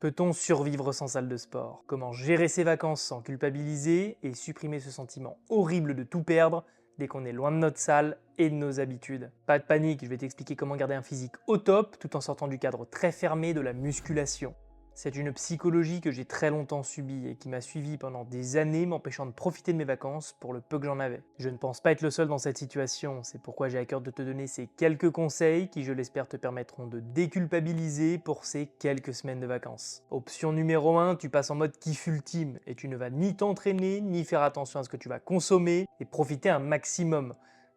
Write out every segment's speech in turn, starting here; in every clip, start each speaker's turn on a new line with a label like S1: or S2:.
S1: Peut-on survivre sans salle de sport? Comment gérer ses vacances sans culpabiliser et supprimer ce sentiment horrible de tout perdre dès qu'on est loin de notre salle et de nos habitudes? Pas de panique, je vais t'expliquer comment garder un physique au top tout en sortant du cadre très fermé de la musculation. C'est une psychologie que j'ai très longtemps subie et qui m'a suivi pendant des années, m'empêchant de profiter de mes vacances pour le peu que j'en avais. Je ne pense pas être le seul dans cette situation, c'est pourquoi j'ai à cœur de te donner ces quelques conseils qui, je l'espère, te permettront de déculpabiliser pour ces quelques semaines de vacances. Option numéro 1, tu passes en mode kiff ultime et tu ne vas ni t'entraîner, ni faire attention à ce que tu vas consommer et profiter un maximum.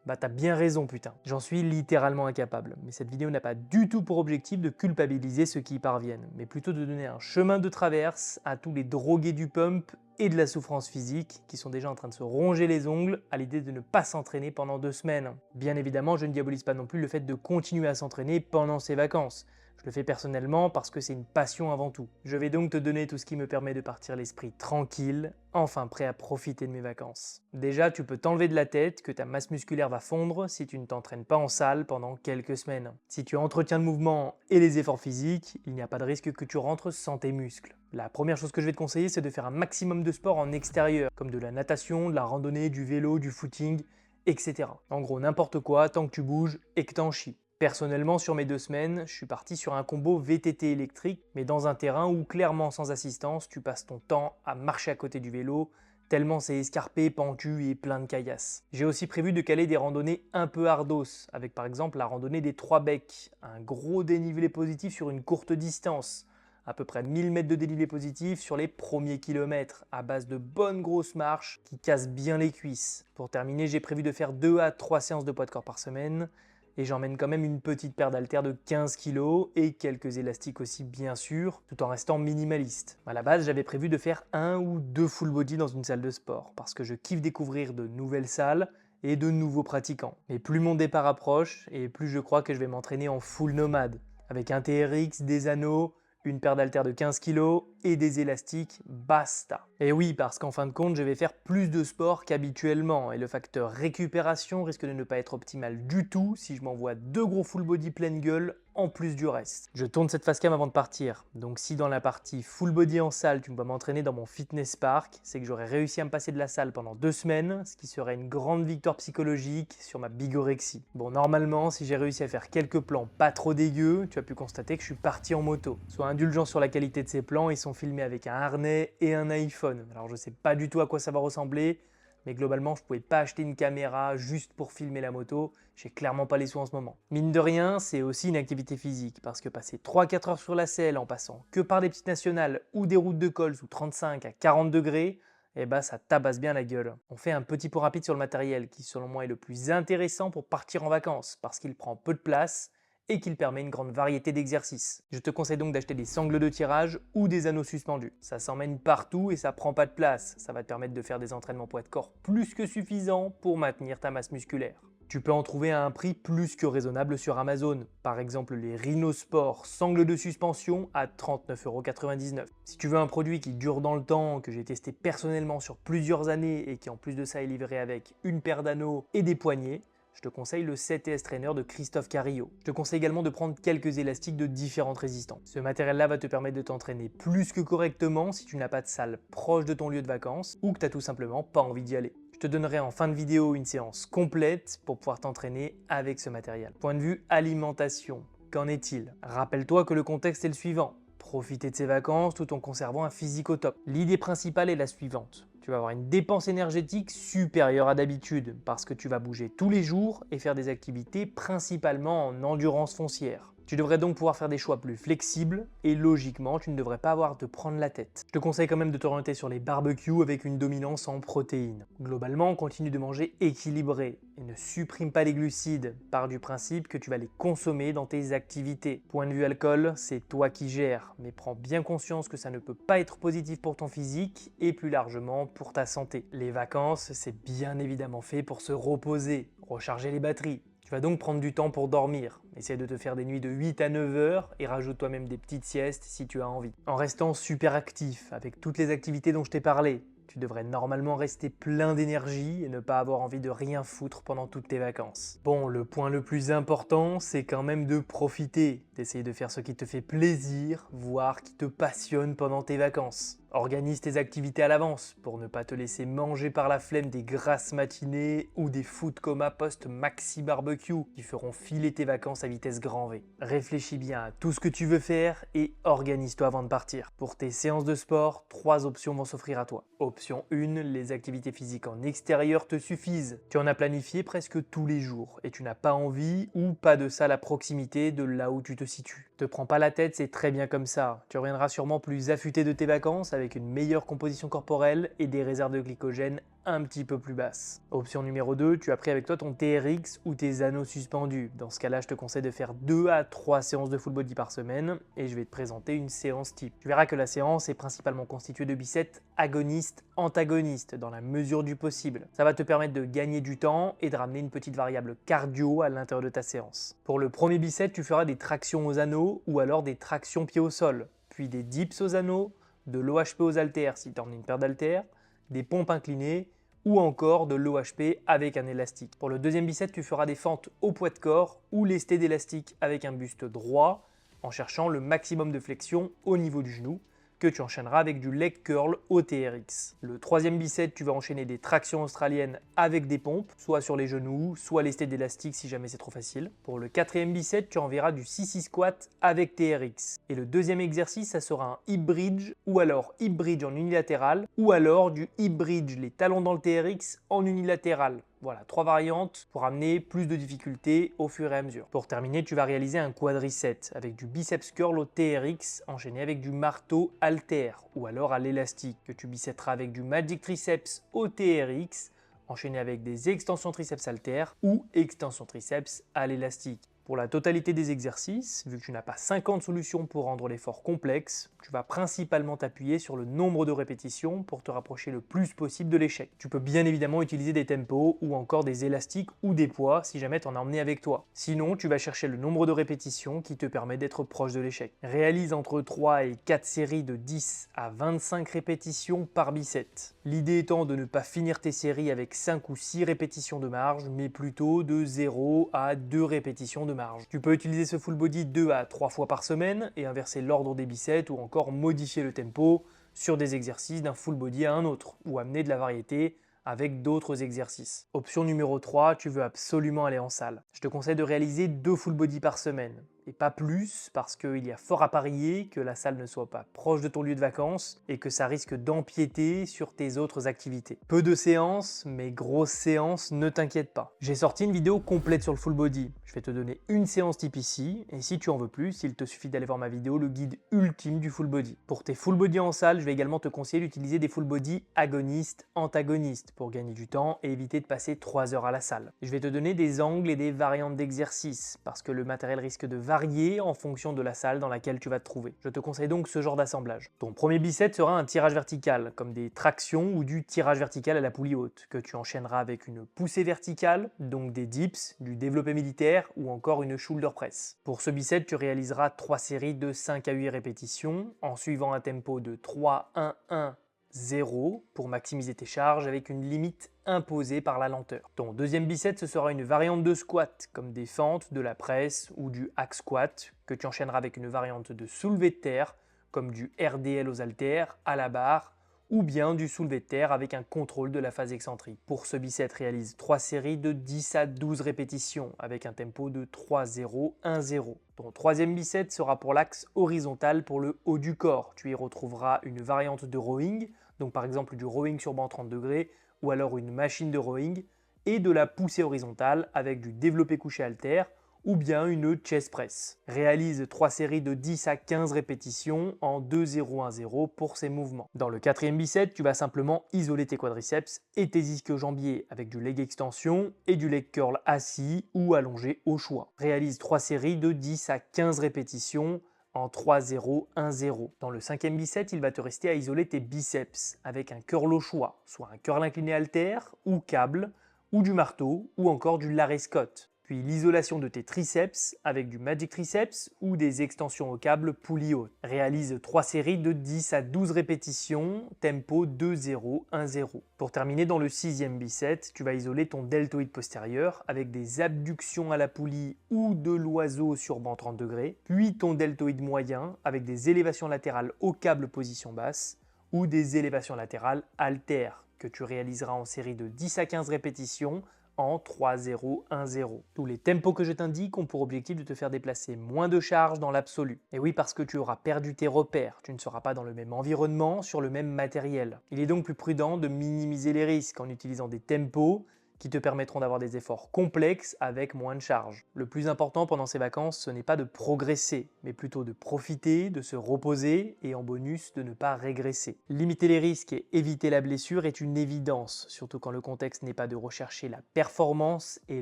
S1: Bah t'as bien raison putain, j'en suis littéralement incapable, mais cette vidéo n'a pas du tout pour objectif de culpabiliser ceux qui y parviennent, mais plutôt de donner un chemin de traverse à tous les drogués du pump et de la souffrance physique qui sont déjà en train de se ronger les ongles à l'idée de ne pas s'entraîner pendant 2 semaines. Bien évidemment, je ne diabolise pas non plus le fait de continuer à s'entraîner pendant ses vacances. Je le fais personnellement parce que c'est une passion avant tout. Je vais donc te donner tout ce qui me permet de partir l'esprit tranquille, enfin prêt à profiter de mes vacances. Déjà, tu peux t'enlever de la tête que ta masse musculaire va fondre si tu ne t'entraînes pas en salle pendant quelques semaines. Si tu entretiens le mouvement et les efforts physiques, il n'y a pas de risque que tu rentres sans tes muscles. La première chose que je vais te conseiller, c'est de faire un maximum de sport en extérieur, comme de la natation, de la randonnée, du vélo, du footing, etc. En gros, n'importe quoi tant que tu bouges et que t'en chies. Personnellement, sur mes 2 semaines, je suis parti sur un combo VTT électrique, mais dans un terrain où, clairement sans assistance, tu passes ton temps à marcher à côté du vélo, tellement c'est escarpé, pentu et plein de caillasses. J'ai aussi prévu de caler des randonnées un peu ardos, avec par exemple la randonnée des 3 becs, un gros dénivelé positif sur une courte distance, à peu près 1000 mètres de dénivelé positif sur les premiers kilomètres, à base de bonnes grosses marches qui cassent bien les cuisses. Pour terminer, j'ai prévu de faire 2 à 3 séances de poids de corps par semaine, et j'emmène quand même une petite paire d'haltères de 15 kg et quelques élastiques aussi bien sûr, tout en restant minimaliste. À la base, j'avais prévu de faire 1 ou 2 full body dans une salle de sport, parce que je kiffe découvrir de nouvelles salles et de nouveaux pratiquants. Mais plus mon départ approche, et plus je crois que je vais m'entraîner en full nomade, avec un TRX, des anneaux, une paire d'haltères de 15 kg et des élastiques, basta. Et oui, parce qu'en fin de compte, je vais faire plus de sport qu'habituellement et le facteur récupération risque de ne pas être optimal du tout si je m'envoie 2 gros full body pleine gueule en plus du reste. Je tourne cette facecam avant de partir, donc si dans la partie full body en salle, tu me vois m'entraîner dans mon fitness park, c'est que j'aurais réussi à me passer de la salle pendant 2 semaines, ce qui serait une grande victoire psychologique sur ma bigorexie. Bon, normalement, si j'ai réussi à faire quelques plans pas trop dégueux, tu as pu constater que je suis parti en moto. Sois indulgent sur la qualité de ces plans, ils sont filmés avec un harnais et un iPhone. Alors je sais pas du tout à quoi ça va ressembler, mais globalement je pouvais pas acheter une caméra juste pour filmer la moto, j'ai clairement pas les sous en ce moment. Mine de rien, c'est aussi une activité physique, parce que passer 3-4 heures sur la selle en passant que par des petites nationales ou des routes de col sous 35 à 40 degrés, eh bah ça tabasse bien la gueule. On fait un petit point rapide sur le matériel qui selon moi est le plus intéressant pour partir en vacances, parce qu'il prend peu de place et qu'il permet une grande variété d'exercices. Je te conseille donc d'acheter des sangles de tirage ou des anneaux suspendus. Ça s'emmène partout et ça prend pas de place. Ça va te permettre de faire des entraînements poids de corps plus que suffisants pour maintenir ta masse musculaire. Tu peux en trouver à un prix plus que raisonnable sur Amazon. Par exemple les Rhinosport sangles de suspension à 39,99 €. Si tu veux un produit qui dure dans le temps, que j'ai testé personnellement sur plusieurs années et qui en plus de ça est livré avec une paire d'anneaux et des poignets, je te conseille le 7S Trainer de Christophe Carillo. Je te conseille également de prendre quelques élastiques de différentes résistances. Ce matériel-là va te permettre de t'entraîner plus que correctement si tu n'as pas de salle proche de ton lieu de vacances ou que tu n'as tout simplement pas envie d'y aller. Je te donnerai en fin de vidéo une séance complète pour pouvoir t'entraîner avec ce matériel. Point de vue alimentation, qu'en est-il? Rappelle-toi que le contexte est le suivant. Profiter de ses vacances tout en conservant un physique au top. L'idée principale est la suivante. Tu vas avoir une dépense énergétique supérieure à d'habitude parce que tu vas bouger tous les jours et faire des activités principalement en endurance foncière. Tu devrais donc pouvoir faire des choix plus flexibles et logiquement, tu ne devrais pas avoir à te prendre la tête. Je te conseille quand même de t'orienter sur les barbecues avec une dominance en protéines. Globalement, continue de manger équilibré et ne supprime pas les glucides, par du principe que tu vas les consommer dans tes activités. Point de vue alcool, c'est toi qui gères, mais prends bien conscience que ça ne peut pas être positif pour ton physique et plus largement pour ta santé. Les vacances, c'est bien évidemment fait pour se reposer, recharger les batteries. Tu vas donc prendre du temps pour dormir. Essaie de te faire des nuits de 8 à 9 heures et rajoute toi-même des petites siestes si tu as envie. En restant super actif avec toutes les activités dont je t'ai parlé, Tu devrais normalement rester plein d'énergie et ne pas avoir envie de rien foutre pendant toutes tes vacances. Bon, le point le plus important, c'est quand même de profiter, d'essayer de faire ce qui te fait plaisir, voire qui te passionne pendant tes vacances. Organise tes activités à l'avance pour ne pas te laisser manger par la flemme des grasses matinées ou des food coma post-maxi barbecue qui feront filer tes vacances à vitesse grand V. Réfléchis bien à tout ce que tu veux faire et organise-toi avant de partir. Pour tes séances de sport, 3 options vont s'offrir à toi. Option 1, les activités physiques en extérieur te suffisent. Tu en as planifié presque tous les jours et tu n'as pas envie ou pas de salle à proximité de là où tu te situes. Te prends pas la tête, c'est très bien comme ça. Tu reviendras sûrement plus affûté de tes vacances avec une meilleure composition corporelle et des réserves de glycogène un petit peu plus basses. Option numéro 2, tu as pris avec toi ton TRX ou tes anneaux suspendus. Dans ce cas-là, je te conseille de faire 2 à 3 séances de full body par semaine et je vais te présenter une séance type. Tu verras que la séance est principalement constituée de biceps agonistes-antagonistes dans la mesure du possible. Ça va te permettre de gagner du temps et de ramener une petite variable cardio à l'intérieur de ta séance. Pour le premier bicep, tu feras des tractions aux anneaux ou alors des tractions pieds au sol, puis des dips aux anneaux, de l'OHP aux haltères si tu en as une paire d'haltères, des pompes inclinées ou encore de l'OHP avec un élastique. Pour le deuxième bicep, tu feras des fentes au poids de corps ou lesté d'élastique avec un buste droit en cherchant le maximum de flexion au niveau du genou que tu enchaîneras avec du leg curl au TRX. Le troisième bicep, tu vas enchaîner des tractions australiennes avec des pompes, soit sur les genoux, soit lesté d'élastique si jamais c'est trop facile. Pour le quatrième bicep, tu enverras du sissy squat avec TRX. Et le deuxième exercice, ça sera un hip bridge ou alors hip bridge en unilatéral ou alors du hip bridge, les talons dans le TRX en unilatéral. Voilà, 3 variantes pour amener plus de difficultés au fur et à mesure. Pour terminer, tu vas réaliser un quadricep avec du biceps curl au TRX enchaîné avec du marteau halter ou alors à l'élastique que tu bicepteras avec du magic triceps au TRX enchaîné avec des extensions triceps halter ou extensions triceps à l'élastique. Pour la totalité des exercices, vu que tu n'as pas 50 solutions pour rendre l'effort complexe, tu vas principalement t'appuyer sur le nombre de répétitions pour te rapprocher le plus possible de l'échec. Tu peux bien évidemment utiliser des tempos ou encore des élastiques ou des poids si jamais tu en as emmené avec toi. Sinon, tu vas chercher le nombre de répétitions qui te permet d'être proche de l'échec. Réalise entre 3 et 4 séries de 10 à 25 répétitions par biceps. L'idée étant de ne pas finir tes séries avec 5 ou 6 répétitions de marge, mais plutôt de 0 à 2 répétitions de marge. Tu peux utiliser ce full body 2 à 3 fois par semaine et inverser l'ordre des biceps ou encore modifier le tempo sur des exercices d'un full body à un autre ou amener de la variété avec d'autres exercices. Option numéro 3, tu veux absolument aller en salle. Je te conseille de réaliser 2 full body par semaine et pas plus parce qu'il y a fort à parier que la salle ne soit pas proche de ton lieu de vacances et que ça risque d'empiéter sur tes autres activités. Peu de séances, mais grosse séance, ne t'inquiète pas. J'ai sorti une vidéo complète sur le full body. Je vais te donner une séance type ici et si tu en veux plus, il te suffit d'aller voir ma vidéo, le guide ultime du full body. Pour tes full body en salle, je vais également te conseiller d'utiliser des full body agonistes-antagonistes pour gagner du temps et éviter de passer 3 heures à la salle. Je vais te donner des angles et des variantes d'exercices parce que le matériel risque de varier en fonction de la salle dans laquelle tu vas te trouver. Je te conseille donc ce genre d'assemblage. Ton premier bicep sera un tirage vertical, comme des tractions ou du tirage vertical à la poulie haute, que tu enchaîneras avec une poussée verticale, donc des dips, du développé militaire ou encore une shoulder press. Pour ce bicep, tu réaliseras 3 séries de 5 à 8 répétitions en suivant un tempo de 3-1-1 0 pour maximiser tes charges avec une limite imposée par la lenteur. Ton deuxième bicep, ce sera une variante de squat, comme des fentes, de la presse ou du hack squat, que tu enchaîneras avec une variante de soulevé de terre, comme du RDL aux haltères, à la barre, ou bien du soulevé de terre avec un contrôle de la phase excentrique. Pour ce bicep, réalise 3 séries de 10 à 12 répétitions avec un tempo de 3-0-1-0. Ton troisième bicep sera pour l'axe horizontal pour le haut du corps. Tu y retrouveras une variante de rowing, donc par exemple du rowing sur banc 30 degrés ou alors une machine de rowing, et de la poussée horizontale avec du développé couché haltère ou bien une chest press. Réalise 3 séries de 10 à 15 répétitions en 2-0-1-0 pour ces mouvements. Dans le quatrième bicep, tu vas simplement isoler tes quadriceps et tes ischio-jambiers avec du leg extension et du leg curl assis ou allongé au choix. Réalise 3 séries de 10 à 15 répétitions en 3-0-1-0. Dans le cinquième bicep, il va te rester à isoler tes biceps avec un curl au choix, soit un curl incliné haltère ou câble, ou du marteau, ou encore du Larry Scott. Puis l'isolation de tes triceps avec du Magic Triceps ou des extensions au câble poulie haute. Réalise 3 séries de 10 à 12 répétitions, tempo 2-0-1-0. Pour terminer dans le 6e biceps, tu vas isoler ton deltoïde postérieur avec des abductions à la poulie ou de l'oiseau sur banc 30 degrés, puis ton deltoïde moyen avec des élévations latérales au câble position basse ou des élévations latérales haltères que tu réaliseras en série de 10 à 15 répétitions en 3-0-1-0. Tous les tempos que je t'indique ont pour objectif de te faire déplacer moins de charge dans l'absolu. Et oui, parce que tu auras perdu tes repères, tu ne seras pas dans le même environnement, sur le même matériel. Il est donc plus prudent de minimiser les risques en utilisant des tempos qui te permettront d'avoir des efforts complexes avec moins de charge. Le plus important pendant ces vacances, ce n'est pas de progresser, mais plutôt de profiter, de se reposer et en bonus de ne pas régresser. Limiter les risques et éviter la blessure est une évidence, surtout quand le contexte n'est pas de rechercher la performance et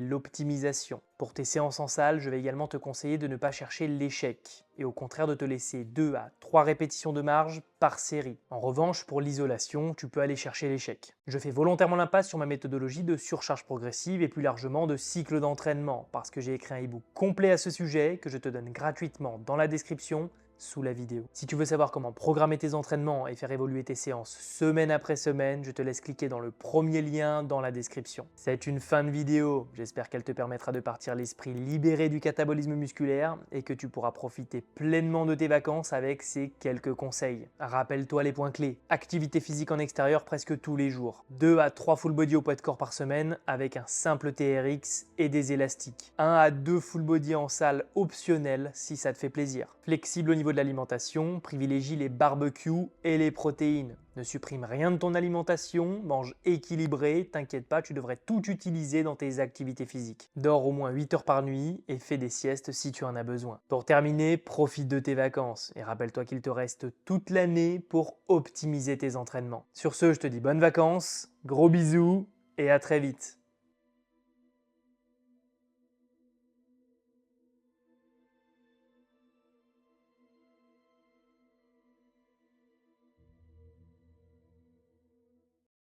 S1: l'optimisation. Pour tes séances en salle, je vais également te conseiller de ne pas chercher l'échec et au contraire de te laisser 2 à 3 répétitions de marge par série. En revanche, pour l'isolation, tu peux aller chercher l'échec. Je fais volontairement l'impasse sur ma méthodologie de surcharge progressive et plus largement de cycle d'entraînement parce que j'ai écrit un e-book complet à ce sujet que je te donne gratuitement dans la description sous la vidéo. Si tu veux savoir comment programmer tes entraînements et faire évoluer tes séances semaine après semaine, je te laisse cliquer dans le premier lien dans la description. C'est une fin de vidéo, j'espère qu'elle te permettra de partir l'esprit libéré du catabolisme musculaire et que tu pourras profiter pleinement de tes vacances avec ces quelques conseils. Rappelle-toi les points clés. Activité physique en extérieur presque tous les jours. 2 à 3 full body au poids de corps par semaine avec un simple TRX et des élastiques. 1 à 2 full body en salle optionnel si ça te fait plaisir. Flexible au niveau de l'alimentation, privilégie les barbecues et les protéines. Ne supprime rien de ton alimentation, mange équilibré, t'inquiète pas, tu devrais tout utiliser dans tes activités physiques. Dors au moins 8 heures par nuit et fais des siestes si tu en as besoin. Pour terminer, profite de tes vacances et rappelle-toi qu'il te reste toute l'année pour optimiser tes entraînements. Sur ce, je te dis bonnes vacances, gros bisous et à très vite.